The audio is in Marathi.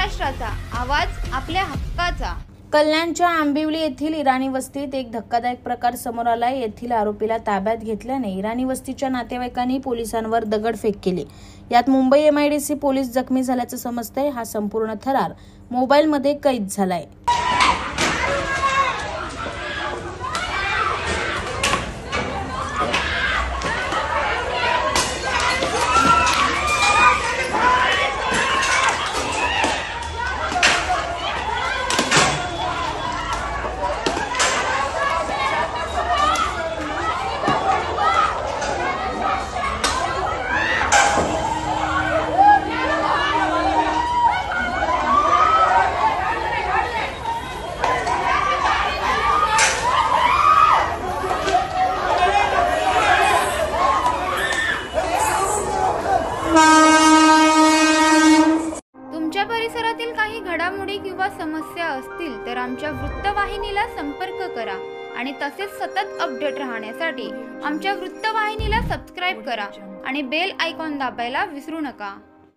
महाराष्ट्राचा आवाज आपल्या हक्काचा। कल्याणच्या आंबिवली येथील इराणी वस्तीत एक धक्कादायक प्रकार समोर आलाय। येथील आरोपीला ताब्यात घेतल्याने इराणी वस्तीच्या नातेवाईकांनी पोलिसांवर दगडफेक केली। यात मुंबई एमआयडीसी पोलीस जखमी झाल्याचं समजतंय। हा संपूर्ण थरार मोबाईलमध्ये कैद झालाय। तुमच्या परिसरातील काही घडामोडी किंवा समस्या असतील तर आमच्या वृत्तवाहिनीला संपर्क करा आणि तसेच सतत अपडेट राहण्यासाठी आमच्या वृत्तवाहिनीला सबस्क्राइब करा आणि बेल आयकॉन दाबायला विसरू नका।